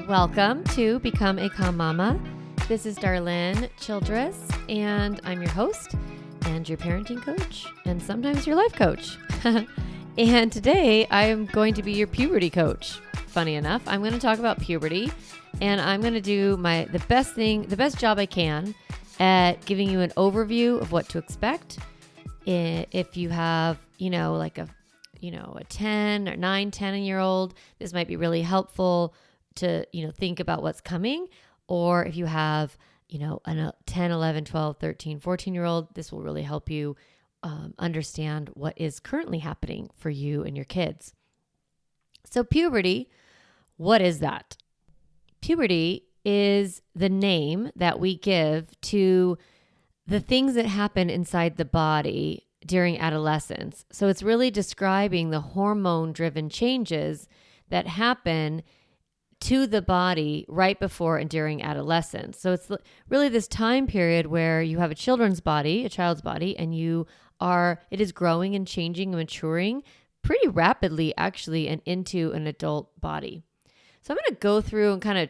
Welcome to Become a Calm Mama. This is Darlene Childress, and I'm your host and your parenting coach, and sometimes your life coach. And today I am going to be your puberty coach. Funny enough, I'm going to talk about puberty, and I'm going to do the best job I can at giving you an overview of what to expect. If you have, a 10 or 9, 10-year-old, this might be really helpful to, think about what's coming. Or if you have, a 10, 11, 12, 13, 14-year-old, this will really help you understand what is currently happening for you and your kids. So puberty, what is that? Puberty is the name that we give to the things that happen inside the body during adolescence. So it's really describing the hormone-driven changes that happen to the body right before and during adolescence. So it's really this time period where you have a child's body, and it is growing and changing and maturing pretty rapidly, actually, and into an adult body. So I'm going to go through and kind of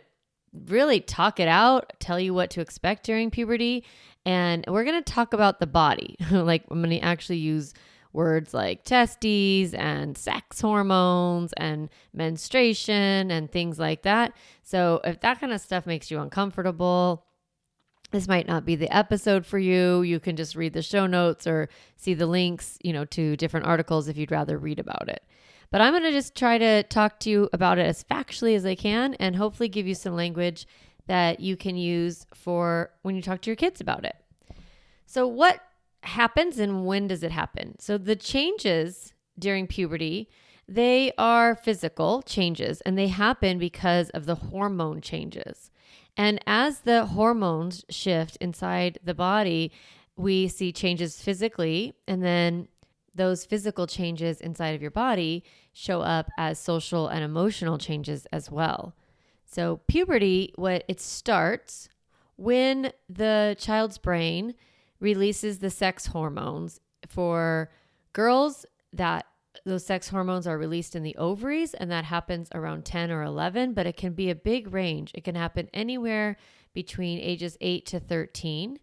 really talk it out, tell you what to expect during puberty. And we're going to talk about the body. Like I'm going to actually use words like testes and sex hormones and menstruation and things like that. So if that kind of stuff makes you uncomfortable, this might not be the episode for you. You can just read the show notes or see the links, to different articles if you'd rather read about it. But I'm going to just try to talk to you about it as factually as I can and hopefully give you some language that you can use for when you talk to your kids about it. So what happens and when does it happen? So the changes during puberty, they are physical changes and they happen because of the hormone changes. And as the hormones shift inside the body, we see changes physically, and then those physical changes inside of your body show up as social and emotional changes as well. So puberty, it starts when the child's brain releases the sex hormones. For girls, those sex hormones are released in the ovaries, and that happens around 10 or 11, but it can be a big range. It can happen anywhere between ages 8 to 13.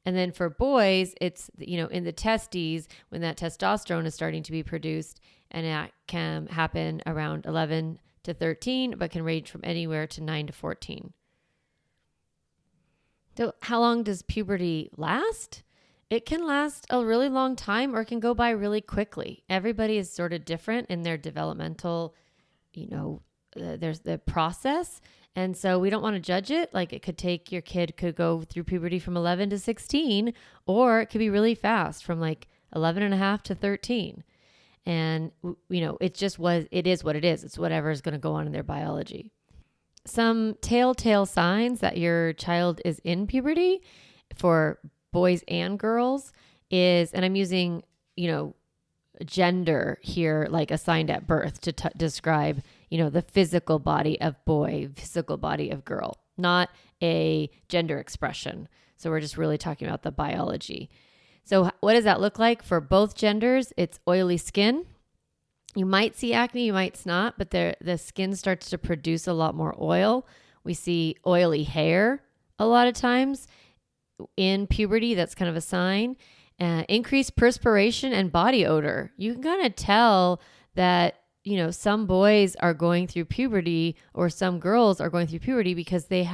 And then for boys, it's, in the testes when that testosterone is starting to be produced, and that can happen around 11 to 13, but can range from anywhere to 9 to 14. So how long does puberty last? It can last a really long time, or it can go by really quickly. Everybody is sort of different in their developmental, there's the process. And so we don't want to judge it. Like your kid could go through puberty from 11 to 16, or it could be really fast from like 11 and a half to 13. And, it is what it is. It's whatever is going to go on in their biology. Some telltale signs that your child is in puberty for boys and girls is, and I'm using, gender here, like assigned at birth to describe, the physical body of boy, physical body of girl, not a gender expression. So we're just really talking about the biology. So what does that look like for both genders? It's oily skin. You might see acne, you might not, but the skin starts to produce a lot more oil. We see oily hair a lot of times in puberty. That's kind of a sign. Increased perspiration and body odor. You can kind of tell that, some boys are going through puberty or some girls are going through puberty because they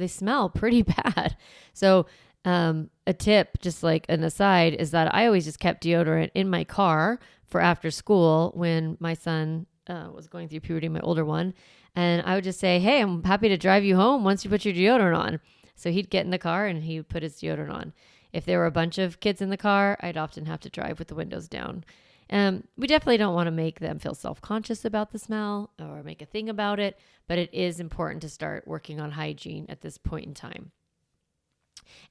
smell pretty bad. So a tip, just like an aside, is that I always just kept deodorant in my car for after school when my son was going through puberty, my older one. And I would just say, hey, I'm happy to drive you home once you put your deodorant on. So he'd get in the car and he would put his deodorant on. If there were a bunch of kids in the car, I'd often have to drive with the windows down. We definitely don't want to make them feel self-conscious about the smell or make a thing about it, but it is important to start working on hygiene at this point in time.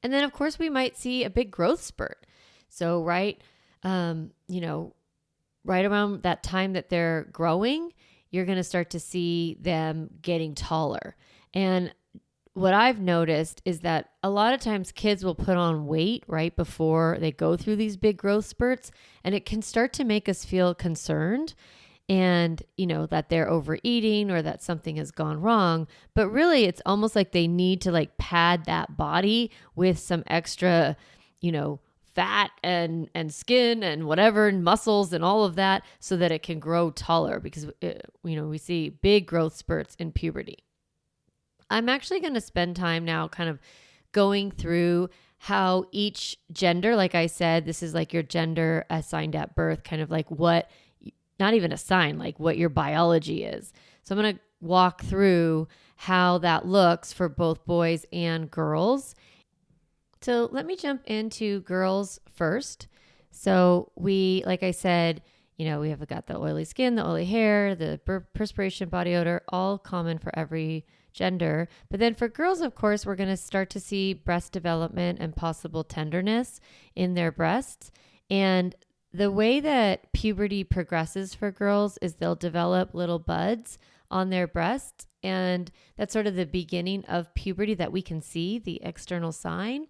And then, of course, we might see a big growth spurt. So right around that time that they're growing, you're going to start to see them getting taller. And what I've noticed is that a lot of times kids will put on weight right before they go through these big growth spurts, and it can start to make us feel concerned. and, that they're overeating or that something has gone wrong. But really, it's almost like they need to like pad that body with some extra, fat and skin and whatever, and muscles and all of that, so that it can grow taller, because, we see big growth spurts in puberty. I'm actually going to spend time now kind of going through how each gender, like I said, this is like your gender assigned at birth, kind of like what, not even assigned, like what your biology is. So I'm going to walk through how that looks for both boys and girls. So let me jump into girls first. So like I said, we have got the oily skin, the oily hair, the perspiration, body odor, all common for every gender. But then for girls, of course, we're going to start to see breast development and possible tenderness in their breasts. And the way that puberty progresses for girls is they'll develop little buds on their breasts. And that's sort of the beginning of puberty that we can see, the external sign.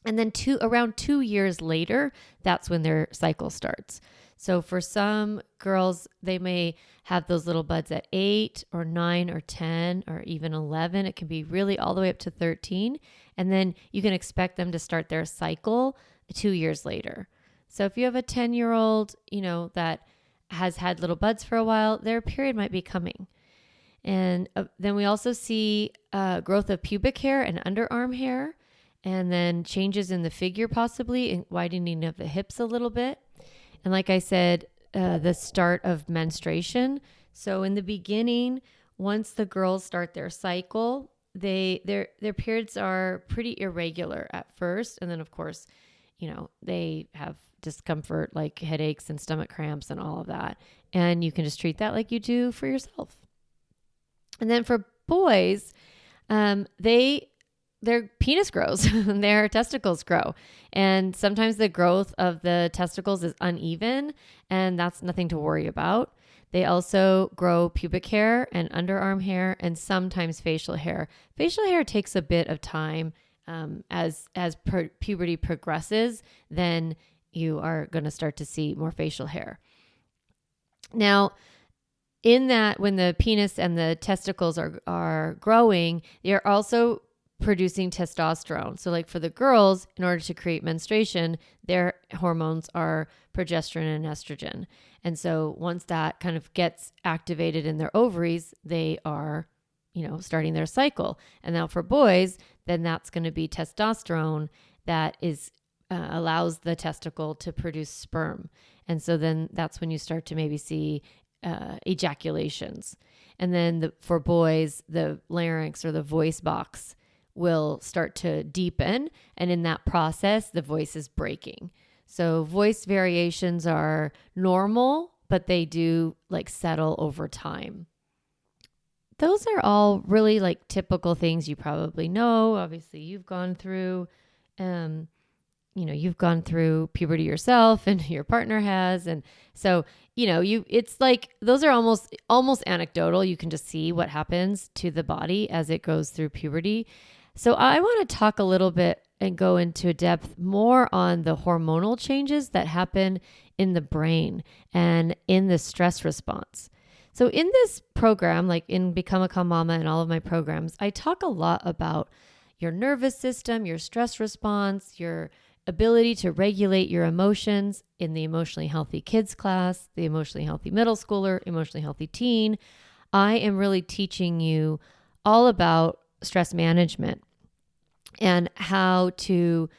And then around 2 years later, that's when their cycle starts. So for some girls, they may have those little buds at 8 or 9 or 10 or even 11. It can be really all the way up to 13. And then you can expect them to start their cycle 2 years later. So if you have a 10-year-old, that has had little buds for a while, their period might be coming. And then we also see growth of pubic hair and underarm hair, and then changes in the figure, possibly, and widening of the hips a little bit. And like I said, the start of menstruation. So in the beginning, once the girls start their cycle, their periods are pretty irregular at first. And then, of course, they have discomfort like headaches and stomach cramps and all of that. And you can just treat that like you do for yourself. And then for boys, their penis grows, their testicles grow. And sometimes the growth of the testicles is uneven, and that's nothing to worry about. They also grow pubic hair and underarm hair, and sometimes facial hair. Facial hair takes a bit of time. As puberty progresses, then you are going to start to see more facial hair. Now, in that, when the penis and the testicles are growing, they're also producing testosterone. So like for the girls, in order to create menstruation, their hormones are progesterone and estrogen. And so once that kind of gets activated in their ovaries, they are, starting their cycle. And now for boys, then that's going to be testosterone that is allows the testicle to produce sperm. And so then that's when you start to maybe see ejaculations. And then for boys, the larynx or the voice box will start to deepen. And in that process, the voice is breaking. So voice variations are normal, but they do like settle over time. Those are all really like typical things you probably know. Obviously, you've gone through, you've gone through puberty yourself, and your partner has. And so, it's like, those are almost anecdotal. You can just see what happens to the body as it goes through puberty. So I want to talk a little bit and go into depth more on the hormonal changes that happen in the brain and in the stress response. So in this program, like in Become a Calm Mama and all of my programs, I talk a lot about your nervous system, your stress response, your ability to regulate your emotions in the emotionally healthy kids class, the emotionally healthy middle schooler, emotionally healthy teen. I am really teaching you all about stress management and how to,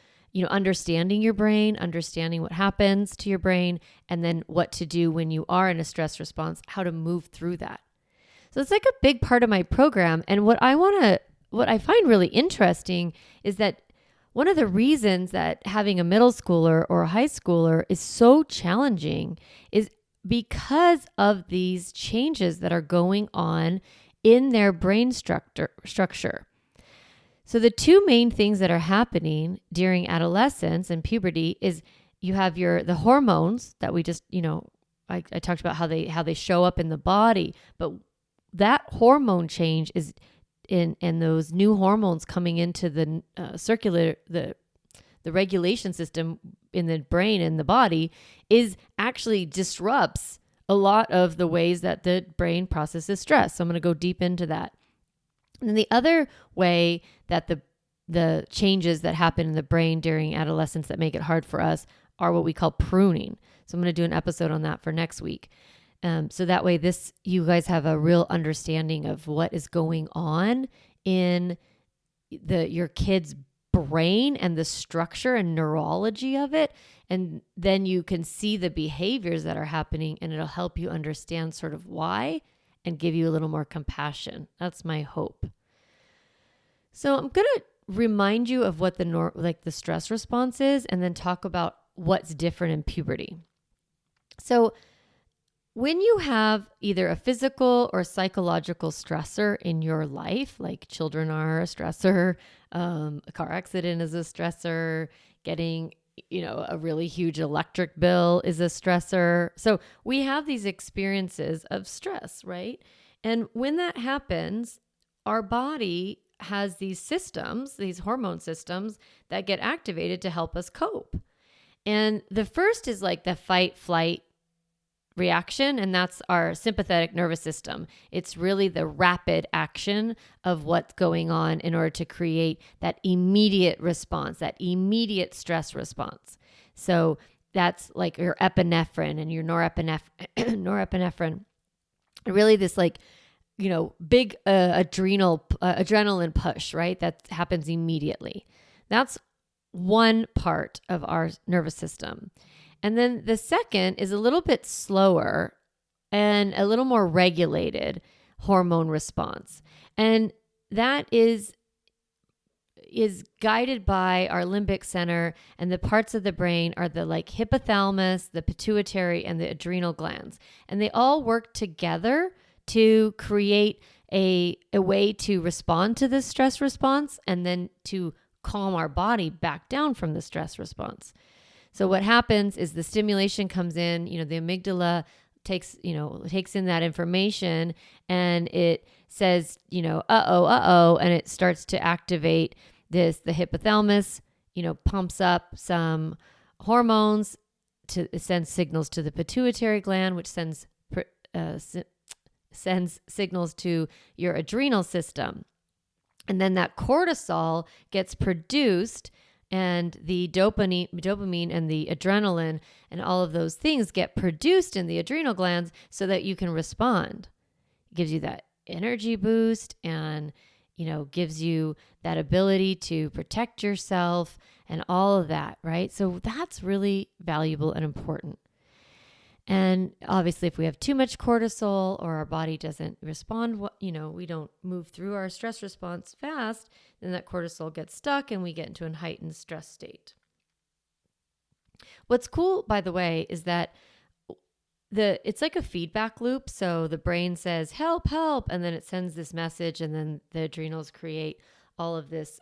understanding your brain, understanding what happens to your brain, and then what to do when you are in a stress response, how to move through that. So it's like a big part of my program. And what I find really interesting is that one of the reasons that having a middle schooler or a high schooler is so challenging is because of these changes that are going on in their brain structure. So the two main things that are happening during adolescence and puberty is you have the hormones that we just, I talked about how they show up in the body, but that hormone change is in those new hormones coming into the the regulation system in the brain and the body is actually disrupts a lot of the ways that the brain processes stress. So I'm going to go deep into that. And then the other way that the changes that happen in the brain during adolescence that make it hard for us are what we call pruning. So I'm going to do an episode on that for next week. So that way you guys have a real understanding of what is going on in your kid's brain and the structure and neurology of it. And then you can see the behaviors that are happening, and it'll help you understand sort of why and give you a little more compassion. That's my hope. So I'm going to remind you of what the stress response is, and then talk about what's different in puberty. So when you have either a physical or psychological stressor in your life, like children are a stressor, a car accident is a stressor, getting, a really huge electric bill is a stressor. So we have these experiences of stress, right? And when that happens, our body has these systems, these hormone systems that get activated to help us cope. And the first is like the fight, flight reaction, and that's our sympathetic nervous system. It's really the rapid action of what's going on in order to create that immediate response, that immediate stress response. So that's like your epinephrine and your norepinephrine. Really this big adrenaline push, right? That happens immediately. That's one part of our nervous system. And then the second is a little bit slower and a little more regulated hormone response. And that is guided by our limbic center, and the parts of the brain are the hypothalamus, the pituitary, and the adrenal glands. And they all work together to create a way to respond to this stress response, and then to calm our body back down from the stress response. So what happens is the stimulation comes in, the amygdala takes in that information, and it says, uh-oh, and it starts to activate the hypothalamus, pumps up some hormones, it sends signals to the pituitary gland, which sends signals to your adrenal system. And then that cortisol gets produced, and the dopamine and the adrenaline and all of those things get produced in the adrenal glands so that you can respond. It gives you that energy boost, and, gives you that ability to protect yourself and all of that, right? So that's really valuable and important. And obviously, if we have too much cortisol, or our body doesn't respond, we don't move through our stress response fast, then that cortisol gets stuck and we get into a heightened stress state. What's cool, by the way, is that it's like a feedback loop. So the brain says, help, help, and then it sends this message, and then the adrenals create all of this,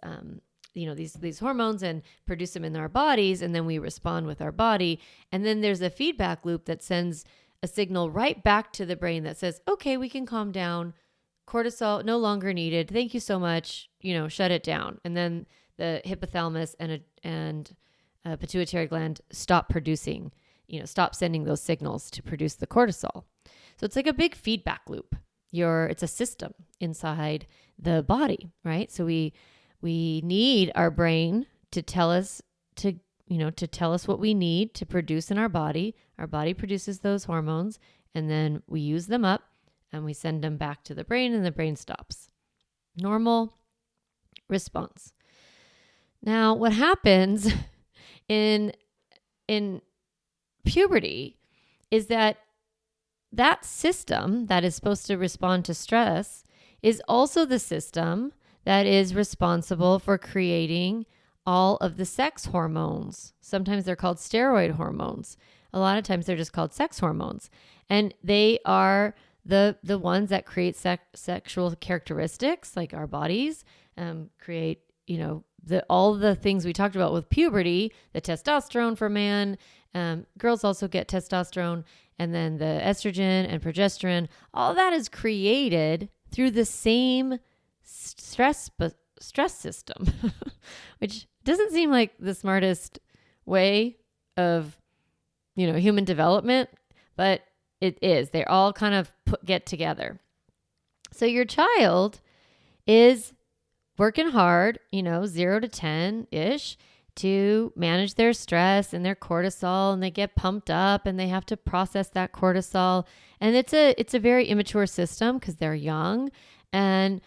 these hormones and produce them in our bodies, and then we respond with our body. And then there's a feedback loop that sends a signal right back to the brain that says, okay, we can calm down. Cortisol no longer needed. Thank you so much. Shut it down. And then the hypothalamus and pituitary gland stop producing, stop sending those signals to produce the cortisol. So it's like a big feedback loop. It's a system inside the body, right? So we need our brain to tell us what we need to produce in our body. Our body produces those hormones, and then we use them up and we send them back to the brain, and the brain stops. Normal response. Now, what happens in puberty is that system that is supposed to respond to stress is also the system that is responsible for creating all of the sex hormones. Sometimes they're called steroid hormones. A lot of times they're just called sex hormones. And they are the ones that create sexual characteristics, like our bodies, create, all the things we talked about with puberty, the testosterone for man. Girls also get testosterone, and then the estrogen and progesterone. All that is created through the same stress system, which doesn't seem like the smartest way of, human development, but it is. They all kind of get together. So your child is working hard, 0 to 10-ish, to manage their stress and their cortisol, and they get pumped up and they have to process that cortisol. And it's a very immature system because they're young. And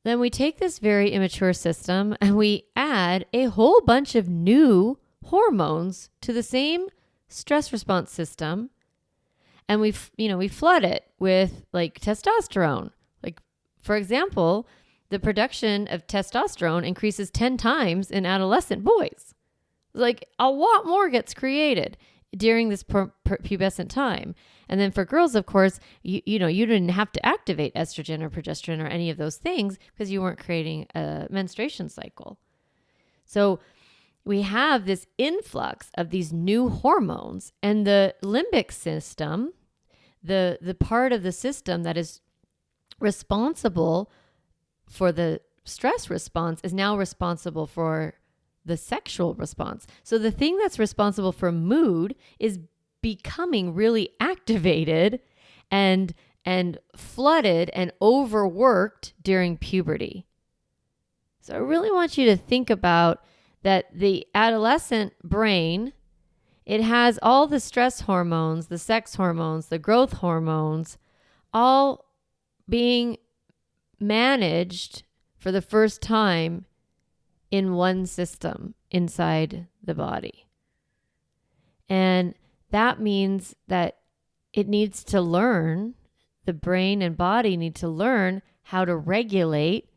then we take this very immature system and we add a whole bunch of new hormones to the same stress response system. And we flood it with like testosterone. Like, for example, the production of testosterone increases 10 times in adolescent boys. Like a lot more gets created during this pubescent time. And then for girls, of course, you didn't have to activate estrogen or progesterone or any of those things because you weren't creating a menstruation cycle. So we have this influx of these new hormones, and the limbic system, the part of the system that is responsible for the stress response, is now responsible for the sexual response. So the thing that's responsible for mood is becoming really activated and flooded and overworked during puberty. So I really want you to think about that the adolescent brain, it has all the stress hormones, the sex hormones, the growth hormones, all being managed for the first time in one system inside the body. And that means that it needs to learn, the brain and body need to learn how to regulate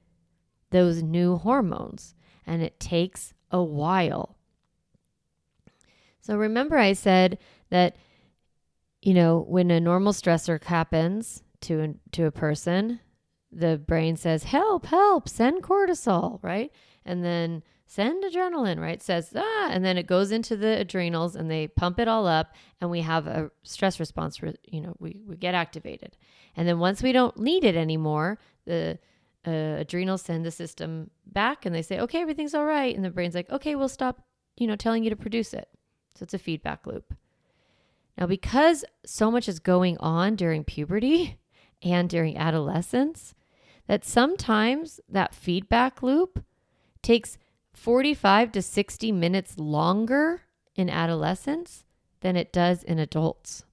those new hormones. And it takes a while. So remember I said that, when a normal stressor happens to a person, the brain says, help, send cortisol, right? And then send adrenaline, right? It says, and then it goes into the adrenals and they pump it all up and we have a stress response, we get activated. And then once we don't need it anymore, the adrenals send the system back and they say, okay, everything's all right. And the brain's like, okay, we'll stop, telling you to produce it. So it's a feedback loop. Now, because so much is going on during puberty and during adolescence, that sometimes that feedback loop takes 45 to 60 minutes longer in adolescence than it does in adults.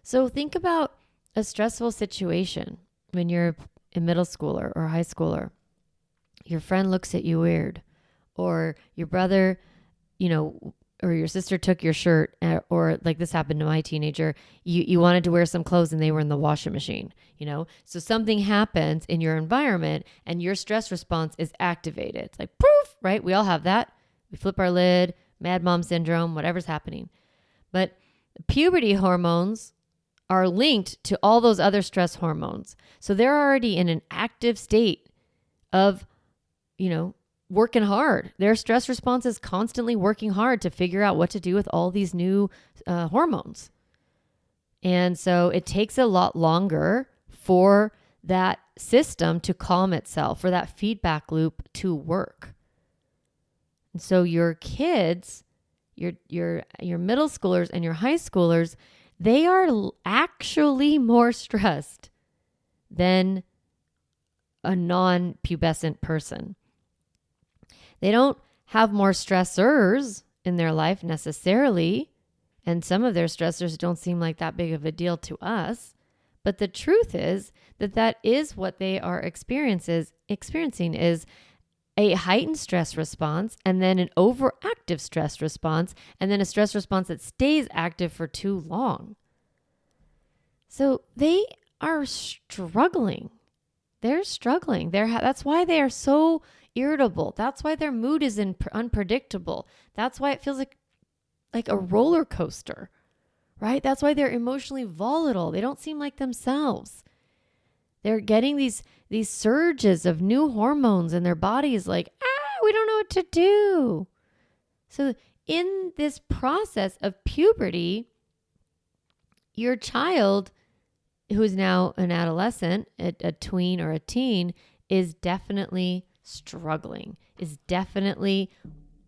So think about a stressful situation when you're a middle schooler or high schooler. Your friend looks at you weird, or your brother, or your sister took your shirt, or like this happened to my teenager, you wanted to wear some clothes and they were in the washing machine, So something happens in your environment and your stress response is activated. It's like poof, right? We all have that. We flip our lid, mad mom syndrome, whatever's happening. But puberty hormones are linked to all those other stress hormones. So they're already in an active state of, working hard. Their stress response is constantly working hard to figure out what to do with all these new hormones. And so it takes a lot longer for that system to calm itself, for that feedback loop to work. And so your kids, your middle schoolers and your high schoolers, they are actually more stressed than a non-pubescent person. They don't have more stressors in their life necessarily, and some of their stressors don't seem like that big of a deal to us. But the truth is that is what they are experiencing is a heightened stress response, and then an overactive stress response, and then a stress response that stays active for too long. So they are struggling. They're struggling. That's why they are so irritable. That's why their mood is unpredictable. That's why it feels like a roller coaster, right? That's why they're emotionally volatile. They don't seem like themselves. They're getting these surges of new hormones and their body is like, we don't know what to do. So in this process of puberty, your child, who is now an adolescent, a tween or a teen, is definitely struggling, is definitely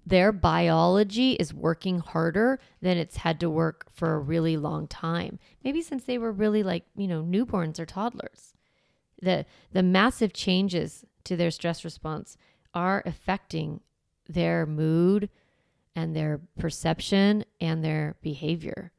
their biology is working harder than it's had to work for a really long time. Maybe since they were really newborns or toddlers. The massive changes to their stress response are affecting their mood and their perception and their behavior.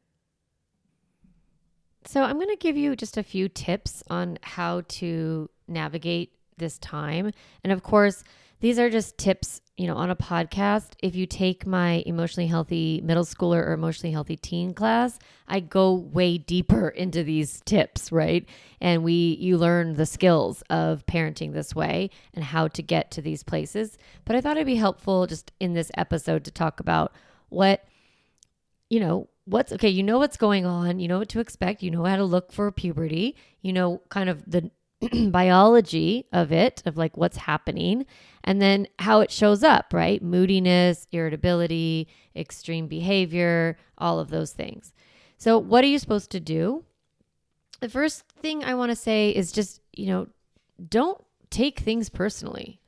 So I'm going to give you just a few tips on how to navigate this time. And of course, these are just tips, on a podcast. If you take my emotionally healthy middle schooler or emotionally healthy teen class, I go way deeper into these tips, right? And you learn the skills of parenting this way and how to get to these places. But I thought it'd be helpful just in this episode to talk about what's okay. You know what's going on. You know what to expect. You know how to look for puberty. You know, kind of the biology of it, of like what's happening, and then how it shows up, right? Moodiness, irritability, extreme behavior, all of those things. So what are you supposed to do? The first thing I want to say is just, don't take things personally.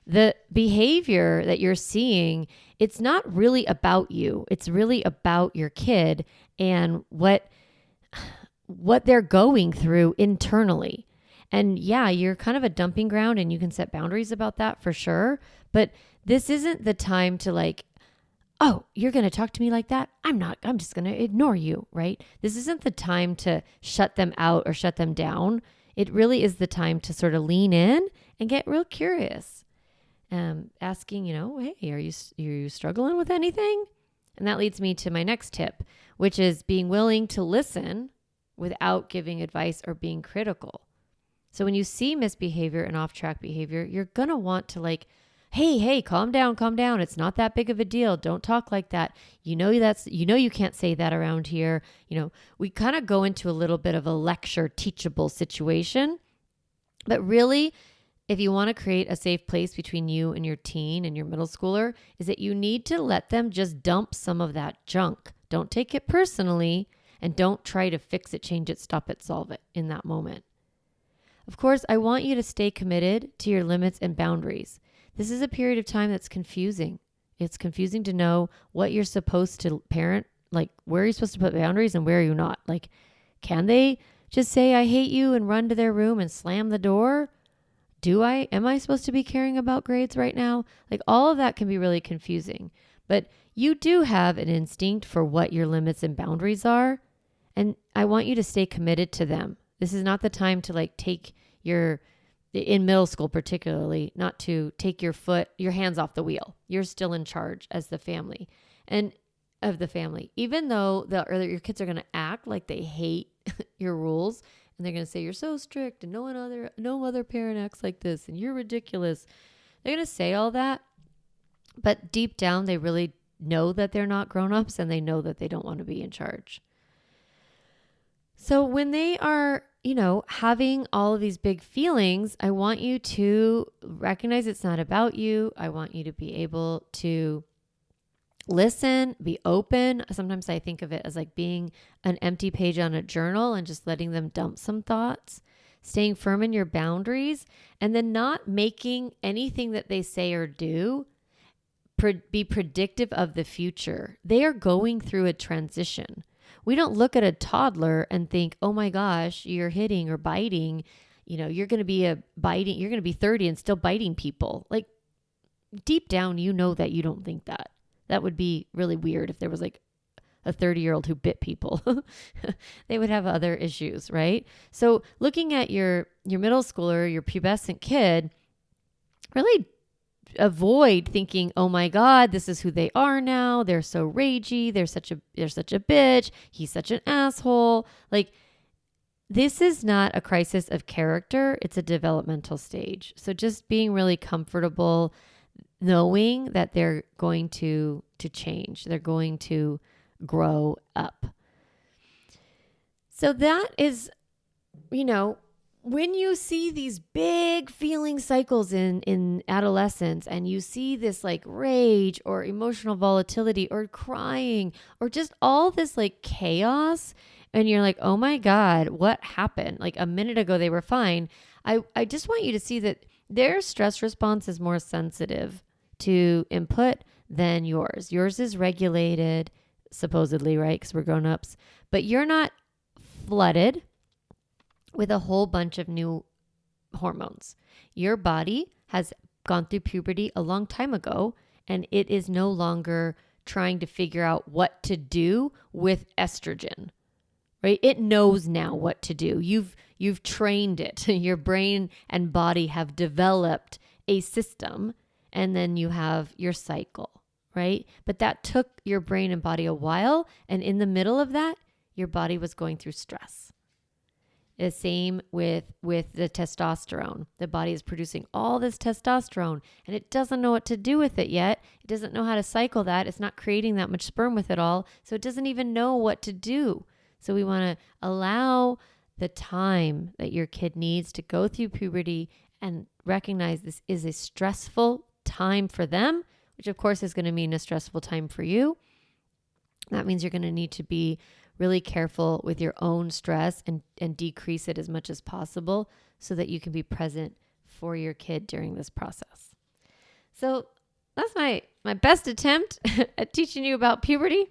The behavior that you're seeing, it's not really about you. It's really about your kid and what they're going through internally. And yeah, you're kind of a dumping ground and you can set boundaries about that for sure. But this isn't the time to like, oh, you're going to talk to me like that? I'm just going to ignore you, right? This isn't the time to shut them out or shut them down. It really is the time to sort of lean in and get real curious. Asking, hey, are you struggling with anything? And that leads me to my next tip, which is being willing to listen without giving advice or being critical. So when you see misbehavior and off-track behavior, you're going to want to like, hey, calm down. It's not that big of a deal. Don't talk like that. You can't say that around here. We kind of go into a little bit of a lecture teachable situation. But really, if you want to create a safe place between you and your teen and your middle schooler, is that you need to let them just dump some of that junk. Don't take it personally and don't try to fix it, change it, stop it, solve it in that moment. Of course, I want you to stay committed to your limits and boundaries. This is a period of time that's confusing. It's confusing to know what you're supposed to parent, like where you're supposed to put boundaries and where you're not. Like, can they just say, I hate you and run to their room and slam the door? Am I supposed to be caring about grades right now? Like all of that can be really confusing, but you do have an instinct for what your limits and boundaries are. And I want you to stay committed to them. This is not the time to like take in middle school particularly, not to take your hands off the wheel. You're still in charge as the family and of the family, even though your kids are going to act like they hate your rules. And they're going to say, you're so strict and no other parent acts like this and you're ridiculous. They're going to say all that. But deep down, they really know that they're not grown-ups and they know that they don't want to be in charge. So when they are, having all of these big feelings, I want you to recognize it's not about you. I want you to be able to listen, be open. Sometimes I think of it as like being an empty page on a journal and just letting them dump some thoughts, staying firm in your boundaries, and then not making anything that they say or do be predictive of the future. They are going through a transition. We don't look at a toddler and think, oh my gosh, you're hitting or biting. You're going to be 30 and still biting people. Like deep down, that you don't think that. That would be really weird if there was like a 30-year-old who bit people. They would have other issues, right? So looking at your middle schooler, your pubescent kid, really avoid thinking, oh my God, this is who they are now. They're so ragey. They're such a bitch. He's such an asshole. Like, this is not a crisis of character. It's a developmental stage. So just being really comfortable knowing that they're going to change. They're going to grow up. So that is, when you see these big feeling cycles in adolescence and you see this like rage or emotional volatility or crying or just all this like chaos and you're like, oh my God, what happened? Like a minute ago, they were fine. I just want you to see that their stress response is more sensitive to input than yours. Yours is regulated, supposedly, right? Because we're grown-ups. But you're not flooded with a whole bunch of new hormones. Your body has gone through puberty a long time ago, and it is no longer trying to figure out what to do with estrogen, right? It knows now what to do. You've trained it. Your brain and body have developed a system, and then you have your cycle, right? But that took your brain and body a while, and in the middle of that, your body was going through stress. The same with the testosterone. The body is producing all this testosterone and it doesn't know what to do with it yet. It doesn't know how to cycle that. It's not creating that much sperm with it all. So it doesn't even know what to do. So we want to allow the time that your kid needs to go through puberty and recognize this is a stressful time for them, which of course is going to mean a stressful time for you. That means you're going to need to be really careful with your own stress and decrease it as much as possible so that you can be present for your kid during this process. So that's my best attempt at teaching you about puberty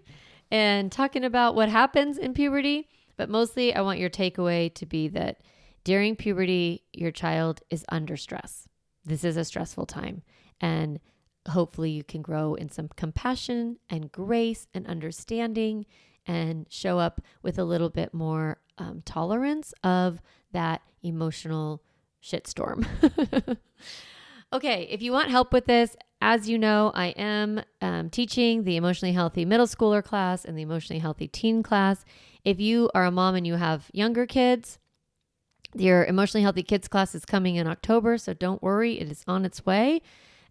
and talking about what happens in puberty. But mostly I want your takeaway to be that during puberty, your child is under stress. This is a stressful time. And hopefully you can grow in some compassion and grace and understanding and show up with a little bit more tolerance of that emotional shitstorm. Okay, if you want help with this, as you know, I am teaching the emotionally healthy middle schooler class and the emotionally healthy teen class. If you are a mom and you have younger kids, your emotionally healthy kids class is coming in October, so don't worry, it is on its way.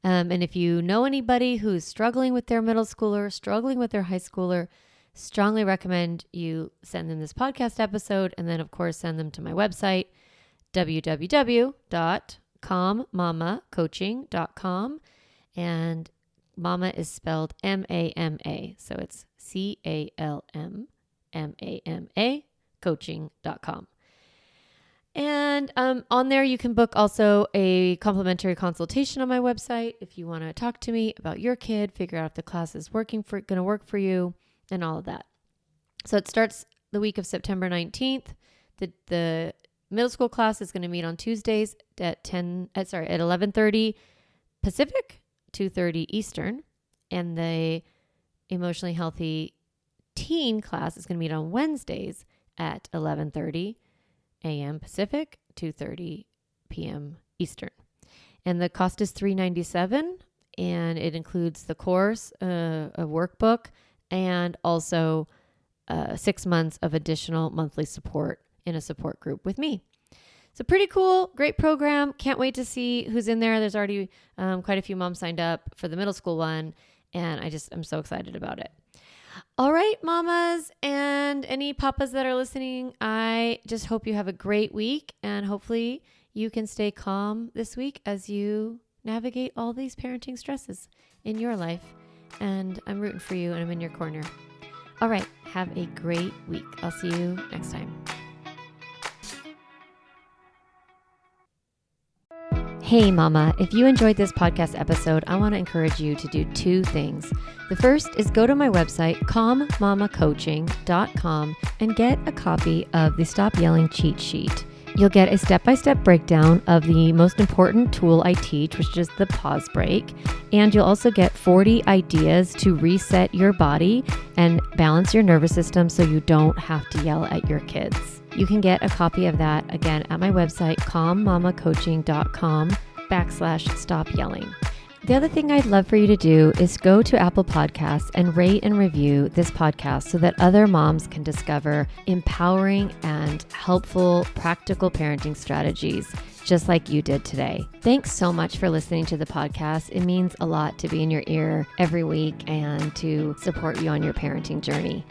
And if you know anybody who's struggling with their middle schooler, struggling with their high schooler, strongly recommend you send them this podcast episode and then, of course, send them to my website, www.calmmamacoaching.com. And mama is spelled M-A-M-A. So it's C-A-L-M-M-A-M-A coaching.com. And on there, you can book also a complimentary consultation on my website if you want to talk to me about your kid, figure out if the class is going to work for you, and all of that. So it starts the week of September 19th. The middle school class is going to meet on Tuesdays at 11:30 Pacific, 2:30 Eastern, and the emotionally healthy teen class is going to meet on Wednesdays at 11:30 a.m. Pacific, 2:30 p.m. Eastern. And the cost is $397, and it includes the course, a workbook, and also 6 months of additional monthly support in a support group with me. So pretty cool, great program. Can't wait to see who's in there. There's already quite a few moms signed up for the middle school one, and I'm so excited about it. All right, mamas and any papas that are listening, I just hope you have a great week, and hopefully you can stay calm this week as you navigate all these parenting stresses in your life. And I'm rooting for you, and I'm in your corner. All right, have a great week. I'll see you next time. Hey mama, if you enjoyed this podcast episode, I want to encourage you to do 2 things. The first is go to my website, calmmamacoaching.com, and get a copy of the Stop Yelling cheat sheet. You'll get a step-by-step breakdown of the most important tool I teach, which is the pause break. And you'll also get 40 ideas to reset your body and balance your nervous system so you don't have to yell at your kids. You can get a copy of that, again, at my website, calmmamacoaching.com/stop yelling. The other thing I'd love for you to do is go to Apple Podcasts and rate and review this podcast so that other moms can discover empowering and helpful, practical parenting strategies just like you did today. Thanks so much for listening to the podcast. It means a lot to be in your ear every week and to support you on your parenting journey.